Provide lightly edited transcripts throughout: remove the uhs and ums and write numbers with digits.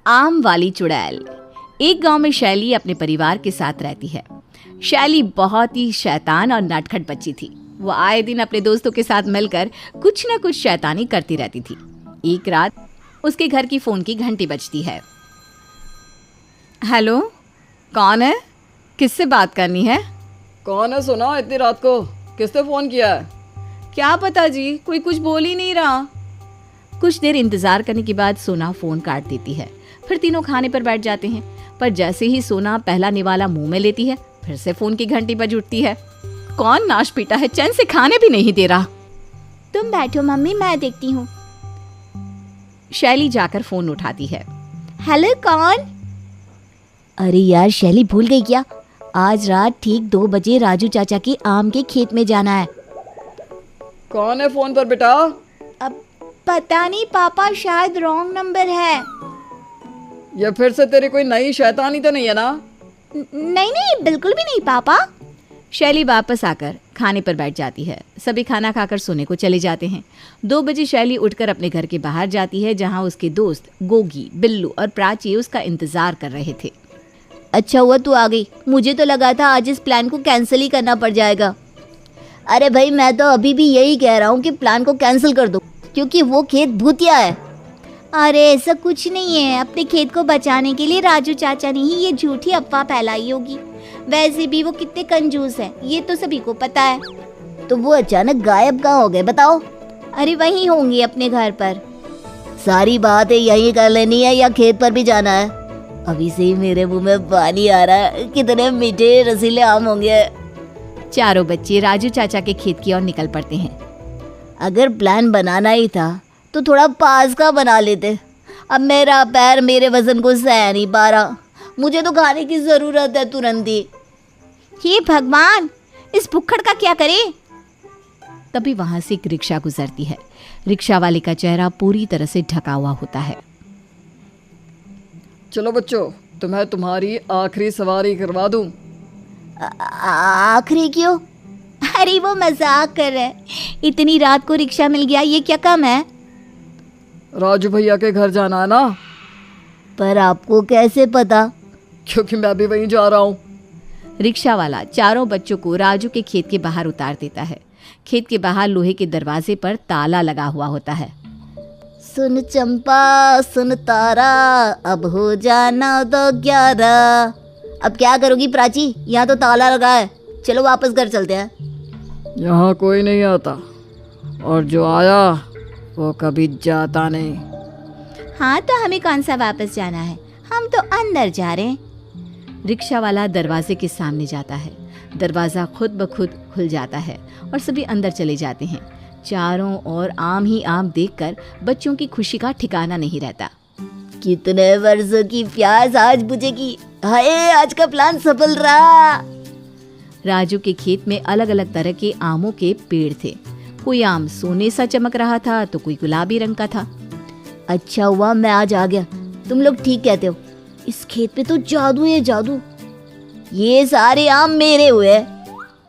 आम वाली चुड़ैल। एक गांव में शैली अपने परिवार के साथ रहती है। शैली बहुत ही शैतान और नटखट बच्ची थी। वो आए दिन अपने दोस्तों के साथ मिलकर कुछ न कुछ शैतानी करती रहती थी। एक रात उसके घर की फोन की घंटी बजती है। हेलो, कौन है? किससे बात करनी है? कौन है सोना? इतनी रात को किसने फ़ोन किया है? क्या पता जी, कोई कुछ बोल ही नहीं रहा। कुछ देर इंतजार करने के बाद सोना फोन काट देती है। फिर तीनों खाने पर बैठ जाते हैं। पर जैसे ही सोना पहला निवाला मुंह में लेती है, फिर से फोन की घंटी बज उठती है। कौन नाश पीटा है, चैन से खाने भी नहीं दे रहा। तुम बैठो मम्मी, मैं देखती हूँ। शैली जाकर फोन उठाती है। हेलो, कौन? अरे यार, शैली भूल गई क्या? आज रात ठीक 2 बजे राजू चाचा के आम के खेत में जाना है। कौन है फ़ोन पर बेटा? अब पता नहीं पापा, शायद रॉन्ग नंबर है। ये फिर से तेरी कोई नई शैतानी तो नहीं है ना? नहीं नहीं, बिल्कुल भी नहीं पापा। शैली वापस आकर खाने पर बैठ जाती है। सभी खाना खाकर सोने को चले जाते हैं। 2 बजे शैली उठकर अपने घर के बाहर जाती है, जहां उसके दोस्त गोगी, बिल्लू और प्राची उसका इंतजार कर रहे थे। अच्छा हुआ तू आ गई, मुझे तो लगा था आज इस प्लान को कैंसिल ही करना पड़ जाएगा। अरे भाई, मैं तो अभी भी यही कह रहा हूँ कि प्लान को कैंसिल कर दो, क्योंकि वो खेत भूतिया है। अरे ऐसा कुछ नहीं है, अपने खेत को बचाने के लिए राजू चाचा ने ही ये झूठी अफवाह फैलाई होगी। वैसे भी वो कितने कंजूस हैं, ये तो सभी को पता है। तो वो अचानक गायब कहाँ हो गए बताओ? अरे वहीं होंगे अपने घर पर। सारी बातें यहीं कर लेनी है या खेत पर भी जाना है? अभी से ही मेरे मुंह में पानी आ रहा है, कितने मीठे रसीले आम होंगे। चारों बच्चे राजू चाचा के खेत की ओर निकल पड़ते हैं। अगर प्लान बनाना ही था तो थोड़ा पास का बना लेते। अब मेरा पैर मेरे वजन को सह नहीं पा रहा, मुझे तो खाने की जरूरत है तुरंत ही। हे भगवान, इस भुक्खड़ का क्या करे? तभी वहां से एक रिक्शा गुजरती है। रिक्शा वाले का चेहरा पूरी तरह से ढका हुआ होता है। चलो बच्चों, तुम्हें तुम्हारी आखिरी सवारी करवा दूं। आखिरी क्यों? अरे वो मजाक कर रहे हैं। इतनी रात को रिक्शा मिल गया, ये क्या कम है? राजू भैया के घर जाना है ना? पर आपको कैसे पता? क्योंकि मैं भी वहीं जा रहा हूँ। रिक्शा वाला चारों बच्चों को राजू के खेत के बाहर उतार देता है। खेत के बाहर लोहे के दरवाजे पर ताला लगा हुआ होता है। सुन चंपा सुन तारा, अब हो जाना 11। अब क्या करोगी प्राची? यहाँ तो ताला लगा है, चलो वापस घर चलते हैं। यहाँ कोई नहीं आता, और जो आया वो कभी जाता नहीं। हाँ, तो हमें कौन सा वापस जाना है, हम तो अंदर जा रहे हैं। रिक्शा वाला दरवाजे के सामने जाता है। दरवाज़ा खुद ब खुद खुल जाता है और सभी अंदर चले जाते हैं। चारों ओर आम ही आम देखकर बच्चों की खुशी का ठिकाना नहीं रहता। कितने वर्षों की प्यास आज बुझेगी। हाय, आज का प्लान सफल रहा। राजू के खेत में अलग अलग तरह के आमों के पेड़ थे। कोई आम सोने सा चमक रहा था तो कोई गुलाबी रंग का था। अच्छा हुआ मैं आज आ गया, तुम लोग ठीक कहते हो, इस खेत पे तो जादू है जादू। ये सारे आम मेरे हुए।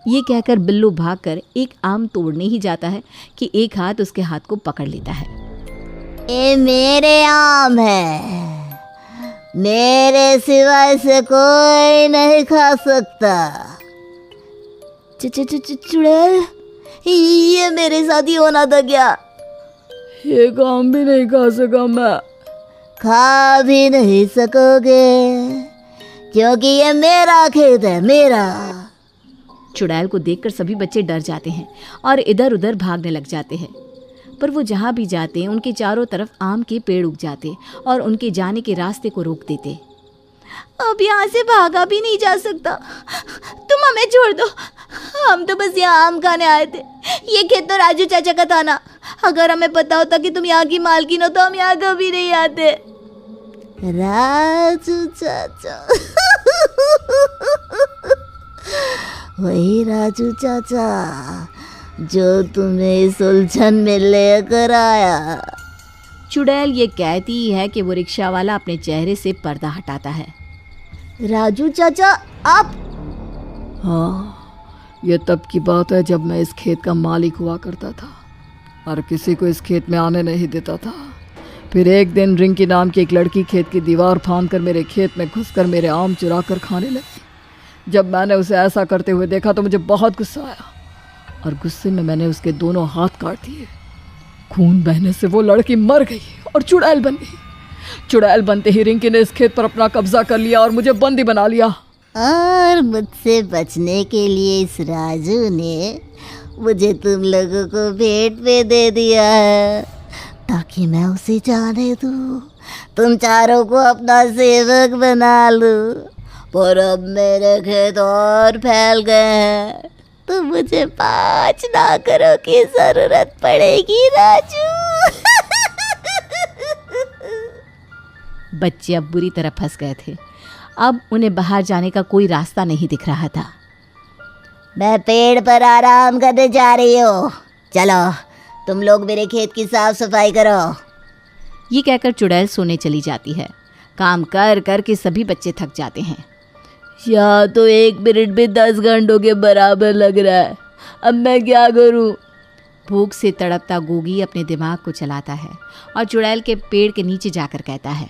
ये कहकर बिल्लू भागकर एक आम तोड़ने ही जाता है कि एक हाथ उसके हाथ को पकड़ लेता है। ये मेरे आम है, मेरे सिवा इसे कोई नहीं खा सकता। चुड़ैल, ये मेरे साथ ही होना था क्या? ये काम भी नहीं खा सका मैं। खा भी नहीं सकोगे, क्योंकि ये मेरा खेत है, मेरा। चुड़ैल को देखकर सभी बच्चे डर जाते हैं और इधर उधर भागने लग जाते हैं। पर वो जहाँ भी जाते उनके चारों तरफ आम के पेड़ उग जाते और उनके जाने के रास्ते को रोक देते। अब यहाँ से भागा भी नहीं जा सकता, तुम हमें छोड़ दो, हम तो बस यहाँ आम खाने आए थे। ये खेत तो राजू चाचा का था ना, अगर हमें पता होता कि तुम यहाँ की मालकिन हो तो हम यहाँ कभी नहीं आते। राजू चाचा वही राजू चाचा जो तुम्हें इस उलझन में लेकर आया। चुड़ैल ये कहती है कि वो रिक्शा वाला अपने चेहरे से पर्दा हटाता है। राजू चाचा आप? हाँ, ये तब की बात है जब मैं इस खेत का मालिक हुआ करता था और किसी को इस खेत में आने नहीं देता था। फिर एक दिन रिंकी नाम की एक लड़की खेत की दीवार फांद कर मेरे खेत में घुसकर मेरे आम चुरा कर खाने लगी। जब मैंने उसे ऐसा करते हुए देखा तो मुझे बहुत गुस्सा आया और गुस्से में मैंने उसके दोनों हाथ काट दिए। खून बहने से वो लड़की मर गई और चुड़ैल बन गई। चुड़ैल बनते ही रिंकी ने इस खेत पर अपना कब्जा कर लिया और मुझे बंदी बना लिया। और मुझसे बचने के लिए इस राजू ने मुझे तुम लोगों को भेंट में दे दिया है ताकि मैं उसे जाने दूँ, तुम चारों को अपना सेवक बना लूँ। पर अब मेरे खेत और फैल गए हैं तो मुझे 5 नौकरों की जरूरत पड़ेगी राजू। बच्चे अब बुरी तरह फंस गए थे। अब उन्हें बाहर जाने का कोई रास्ता नहीं दिख रहा था। मैं पेड़ पर आराम करने जा रही हूँ, चलो तुम लोग मेरे खेत की साफ सफाई करो। ये कहकर चुड़ैल सोने चली जाती है। काम कर कर के सभी बच्चे थक जाते हैं। या तो 1 मिनट में 10 घंटों के बराबर लग रहा है, अब मैं क्या करूँ? भूख से तड़पता गोगी अपने दिमाग को चलाता है और चुड़ैल के पेड़ के नीचे जाकर कहता है,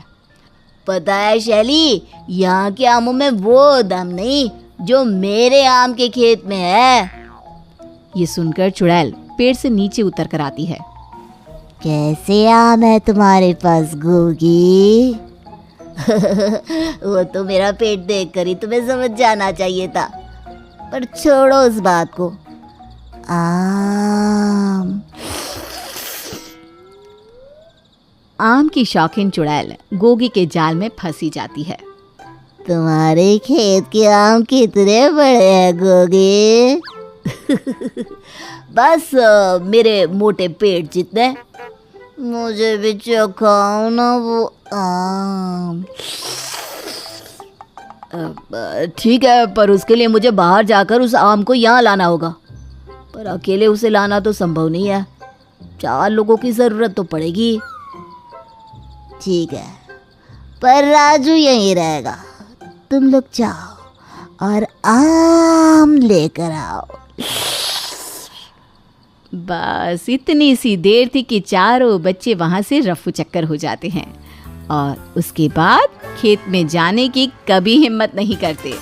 पता है शैली, यहाँ के आमों में वो दम नहीं जो मेरे आम के खेत में है। ये सुनकर चुड़ैल पेड़ से नीचे उतर कर आती है। कैसे आम है तुम्हारे पास गोगी? वो तो मेरा पेट देखकर ही तुम्हें समझ जाना चाहिए था, पर छोड़ो उस बात को। आम की शौकीन चुड़ैल गोगी के जाल में फंसी जाती है। तुम्हारे खेत के आम कितने बड़े हैं गोगी? बस मेरे मोटे पेट जितने। मुझे भी चखाओ ना वो आम। ठीक है, पर उसके लिए मुझे बाहर जाकर उस आम को यहाँ लाना होगा, पर अकेले उसे लाना तो संभव नहीं है। 4 लोगों की ज़रूरत तो पड़ेगी। ठीक है, पर राजू यहीं रहेगा। तुम लोग जाओ और आम लेकर आओ। बस इतनी सी देर थी कि चारों बच्चे वहाँ से रफू चक्कर हो जाते हैं और उसके बाद खेत में जाने की कभी हिम्मत नहीं करते।